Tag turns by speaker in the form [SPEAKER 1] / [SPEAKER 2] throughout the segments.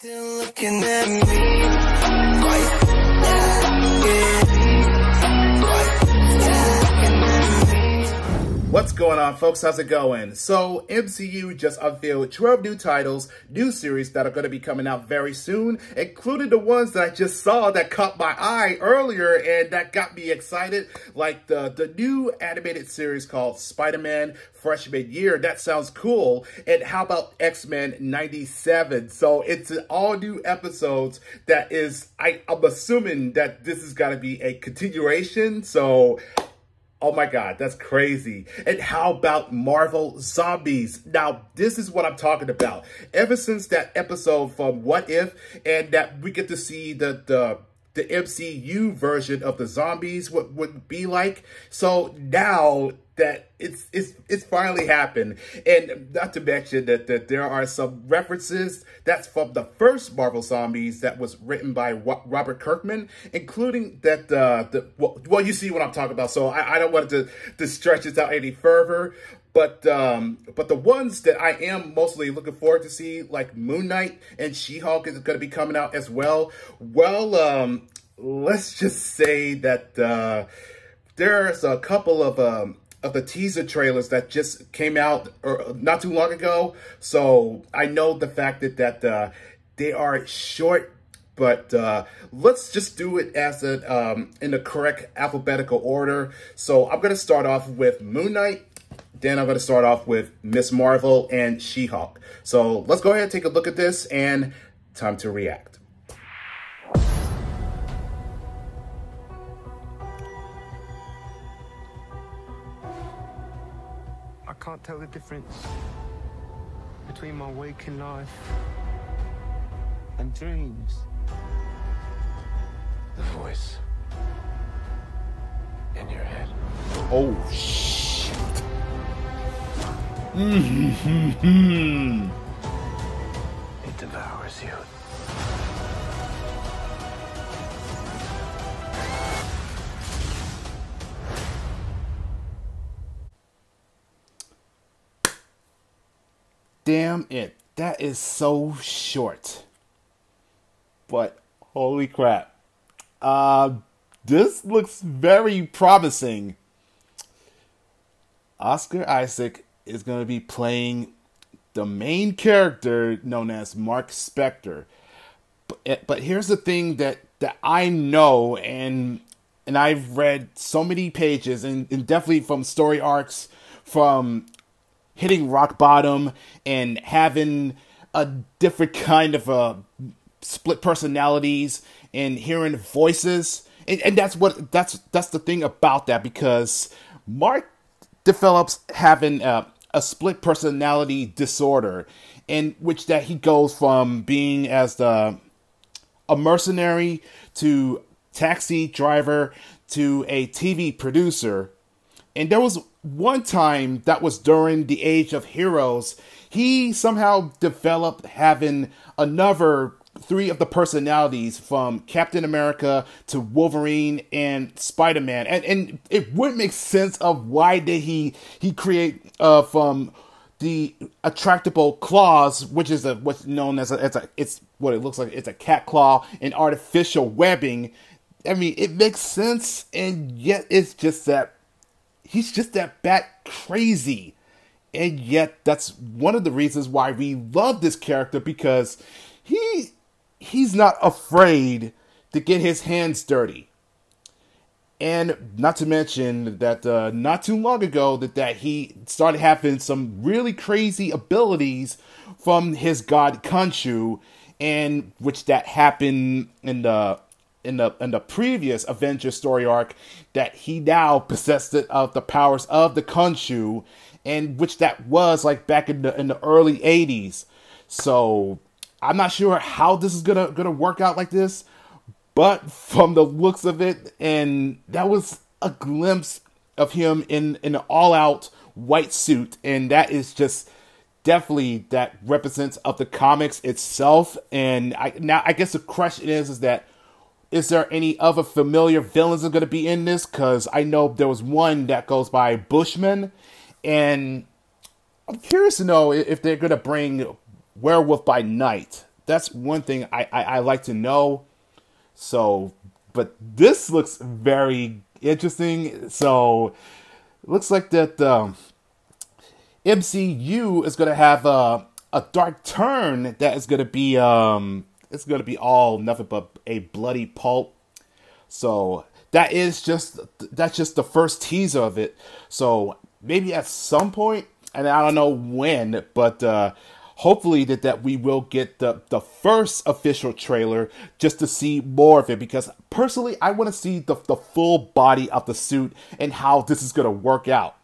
[SPEAKER 1] Still looking at me.
[SPEAKER 2] What's going on, folks? How's it going? So, MCU just unveiled 12 new titles, new series that are going to be coming out very soon, including the ones that I just saw that caught my eye earlier and that got me excited, like the new animated series called Spider-Man Freshman Year. That sounds cool. And how about X-Men 97? So, it's an all new episodes that is, I'm assuming that this is going to be a continuation, so oh my God, that's crazy. And how about Marvel Zombies? Now, this is what I'm talking about. Ever since that episode from What If, and that we get to see the MCU version of the zombies, what would be like. So now that it's finally happened, and not to mention that there are some references that's from the first Marvel Zombies that was written by Robert Kirkman, including that well, you see what I'm talking about. So I don't want to stretch this out any further. But the ones that I am mostly looking forward to see, like Moon Knight and She-Hulk, is going to be coming out as well. Well, let's just say that there's a couple of the teaser trailers that just came out not too long ago. So I know the fact that they are short. But let's just do it as in the correct alphabetical order. So I'm going to start off with Moon Knight. Then I'm going to start off with Ms. Marvel and She-Hulk. So let's go ahead and take a look at this, and time to react.
[SPEAKER 3] I can't tell the difference between my waking life and dreams.
[SPEAKER 4] The voice in your head.
[SPEAKER 2] Oh, shit.
[SPEAKER 4] It devours you.
[SPEAKER 2] Damn it. That is so short. But holy crap. This looks very promising. Oscar Isaac is going to be playing the main character known as Mark Spector. But here's the thing that I know, and I've read so many pages, and definitely from story arcs, from hitting rock bottom and having a different kind of split personalities and hearing voices. And that's the thing about that, because Mark develops having a split personality disorder, in which that he goes from being as a mercenary to taxi driver to a TV producer. And there was one time that was during the Age of Heroes, he somehow developed having another 3 of the personalities, from Captain America to Wolverine and Spider-Man. And it would make sense of why did he create from the attractable claws, which is what's known as it's what it looks like. It's a cat claw and artificial webbing. I mean, it makes sense, and yet it's just that he's just that bat crazy. And yet that's one of the reasons why we love this character, because he's not afraid to get his hands dirty. And not to mention that not too long ago that he started having some really crazy abilities from his god Khonshu, and which that happened in the previous Avengers story arc, that he now possessed it of the powers of the Khonshu, and which that was like back in the early 80s. So I'm not sure how this is gonna work out like this, but from the looks of it, and that was a glimpse of him in an all-out white suit, and that is just definitely that represents of the comics itself. And I guess the question is that, is there any other familiar villains that are going to be in this? Because I know there was one that goes by Bushman, and I'm curious to know if they're going to bring Werewolf by Night that's one thing I like to know. So, but this looks very interesting. So, it looks like that MCU is going to have a dark turn that is going to be it's going to be all nothing but a bloody pulp. So that's just the first teaser of it. So maybe at some point, and I don't know when, but hopefully that we will get the first official trailer just to see more of it, because personally I want to see the full body of the suit and how this is going to work out.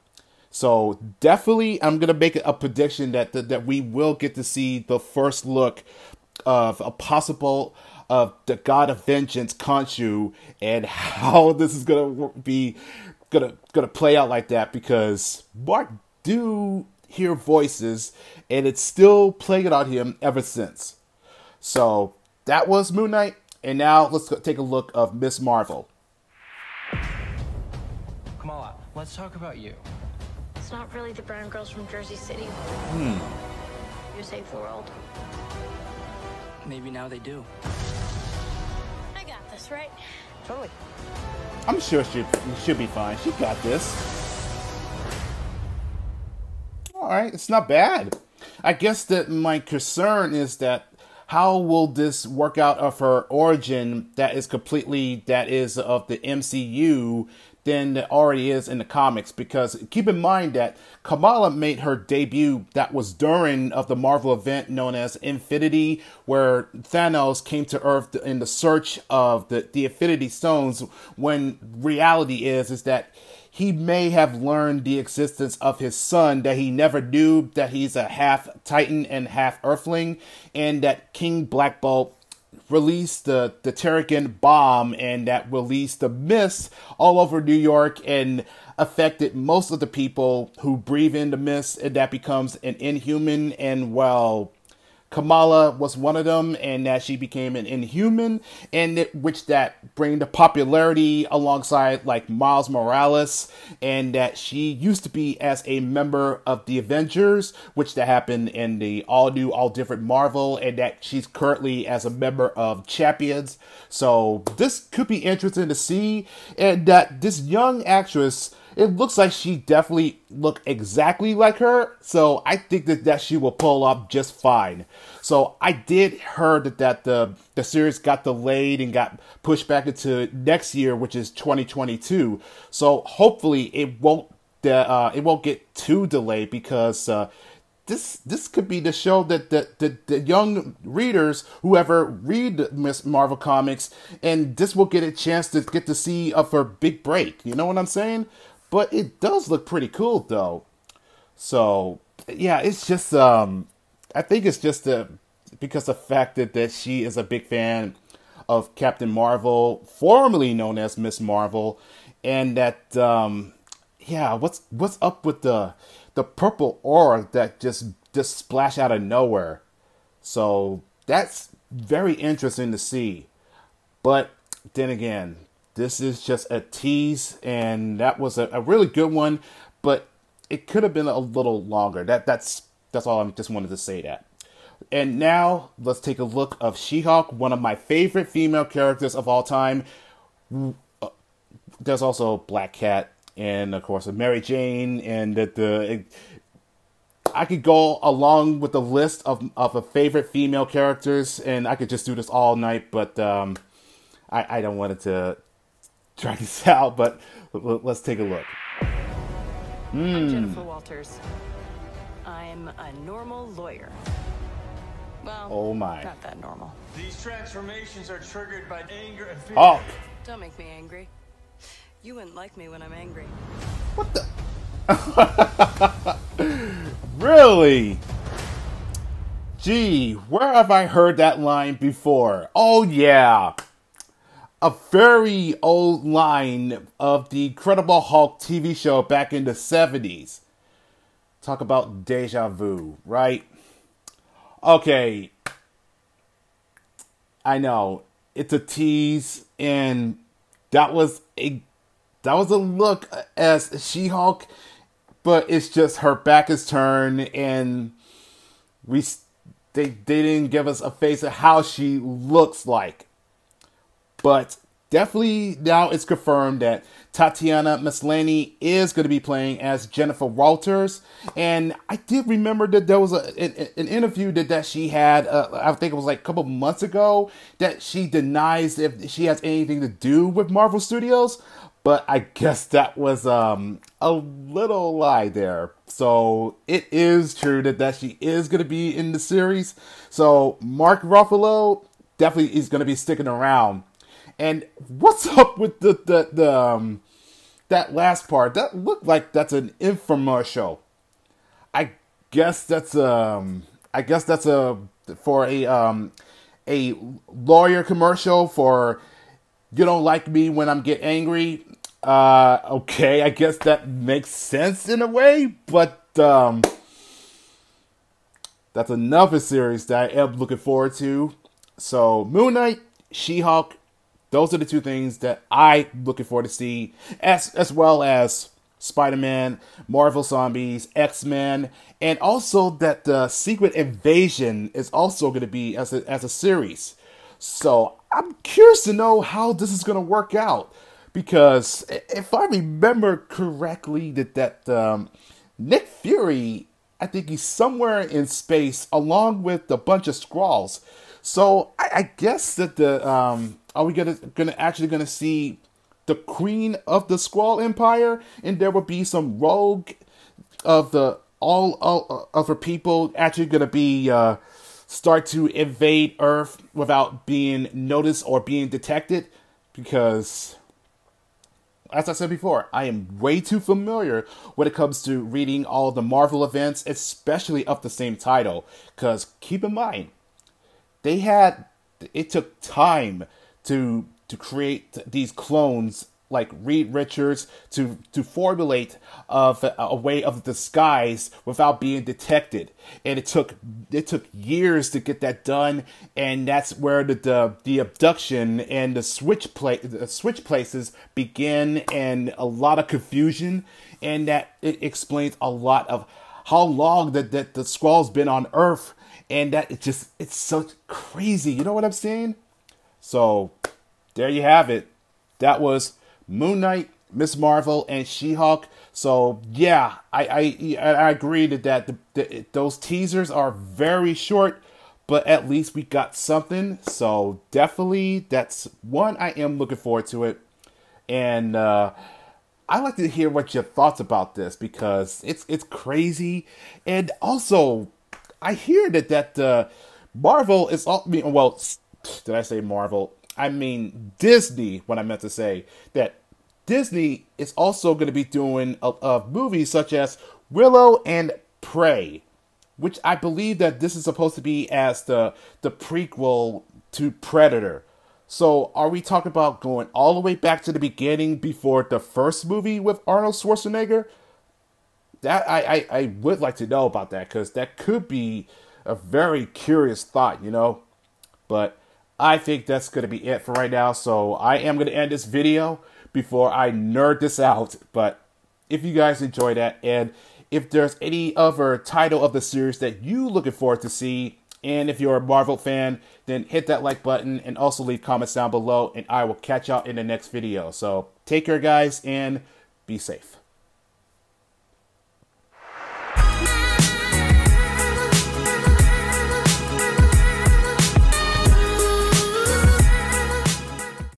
[SPEAKER 2] So definitely I'm going to make a prediction that we will get to see the first look of a possible of the God of Vengeance, Khonshu, and how this is going to play out like that, because Mark do hear voices and it's still playing on him ever since. So that was Moon Knight, and now let's take a look of Miss Marvel.
[SPEAKER 5] Kamala, let's talk about you.
[SPEAKER 6] It's not really the brown girls from Jersey City who save the world.
[SPEAKER 5] Maybe now they do.
[SPEAKER 6] I got this, right?
[SPEAKER 5] Totally.
[SPEAKER 2] I'm sure she should be fine. She got this. Alright, it's not bad. I guess that my concern is that how will this work out of her origin that is of the MCU than it already is in the comics, because keep in mind that Kamala made her debut that was during of the Marvel event known as Infinity, where Thanos came to Earth in the search of the Infinity Stones, when reality is that he may have learned the existence of his son, that he never knew that he's a half Titan and half Earthling, and that King Black Bolt released the Terrigen bomb, and that released the mist all over New York and affected most of the people who breathe in the mist, and that becomes an inhuman. And well, Kamala was one of them, and that she became an Inhuman, and which that bring the popularity alongside like Miles Morales, and that she used to be as a member of the Avengers, which that happened in the all new, all different Marvel, and that she's currently as a member of Champions. So this could be interesting to see, and that this young actress, it looks like she definitely look exactly like her. So I think that she will pull off just fine. So I did heard that the series got delayed and got pushed back into next year, which is 2022. So hopefully it won't get too delayed, because this could be the show that the young readers, whoever read Miss Marvel comics, and this will get a chance to get to see of her big break. You know what I'm saying? But it does look pretty cool, though. So, yeah, it's just, I think it's just because of the fact that she is a big fan of Captain Marvel, formerly known as Miss Marvel, and that, yeah, what's up with the purple aura that just splash out of nowhere? So, that's very interesting to see. But, then again, this is just a tease, and that was a really good one, but it could have been a little longer. That's all. I just wanted to say that. And now let's take a look of She-Hulk, one of my favorite female characters of all time. There's also Black Cat, and of course Mary Jane, and I could go along with the list of favorite female characters, and I could just do this all night, but I don't want it to try this out, but let's take a look.
[SPEAKER 7] I'm Jennifer Walters. I'm a normal lawyer. Well,
[SPEAKER 2] oh my.
[SPEAKER 7] Not that normal.
[SPEAKER 5] These transformations are triggered by anger and fear.
[SPEAKER 2] Hulk.
[SPEAKER 7] Don't make me angry. You wouldn't like me when I'm angry.
[SPEAKER 2] What the? Really? Gee, where have I heard that line before? Oh yeah. A very old line of the Incredible Hulk TV show back in the 70s. Talk about deja vu, right? Okay. I know. It's a tease, and that was a look as She-Hulk, but it's just her back is turned, and they didn't give us a face of how she looks like. But definitely now it's confirmed that Tatiana Maslany is going to be playing as Jennifer Walters. And I did remember that there was an interview that she had, I think it was like a couple months ago, that she denies if she has anything to do with Marvel Studios. But I guess that was a little lie there. So it is true that she is going to be in the series. So Mark Ruffalo definitely is going to be sticking around. And what's up with that last part? That looked like that's an infomercial. I guess that's for a lawyer commercial for you don't like me when I'm get angry. Okay, I guess that makes sense in a way, but that's another series that I am looking forward to. So Moon Knight, She-Hulk, those are the two things that I'm looking forward to see, as well as Spider-Man, Marvel Zombies, X-Men, and also that the Secret Invasion is also going to be as a series. So I'm curious to know how this is going to work out, because if I remember correctly, that Nick Fury, I think he's somewhere in space along with a bunch of Skrulls. So I guess that are we actually gonna see the Queen of the Skrull Empire, and there will be some rogue of all of her people actually gonna be start to invade Earth without being noticed or being detected? Because, as I said before, I am way too familiar when it comes to reading all the Marvel events, especially of the same title. Because keep in mind, it took time to create these clones like Reed Richards to formulate a way of disguise without being detected, and it took years to get that done. And that's where the abduction and the switch places begin, and a lot of confusion, and that it explains a lot of how long that the Skrulls been on Earth, and that it's so crazy. You know what I'm saying? So there you have it. That was Moon Knight, Ms. Marvel, and She-Hulk. So yeah, I agree that those teasers are very short, but at least we got something. So definitely, that's one I am looking forward to it, and I'd like to hear what your thoughts about this, because it's crazy. And also, I hear that Marvel is all, well, did I say Marvel? I mean Disney, what I meant to say, that Disney is also going to be doing a movies such as Willow and Prey, which I believe that this is supposed to be as the prequel to Predator. So are we talking about going all the way back to the beginning before the first movie with Arnold Schwarzenegger? That I would like to know about that, because that could be a very curious thought, you know. But I think that's going to be it for right now. So I am going to end this video before I nerd this out. But if you guys enjoy that, and if there's any other title of the series that you looking forward to see, and if you're a Marvel fan, then hit that like button and also leave comments down below, and I will catch y'all in the next video. So take care, guys, and be safe.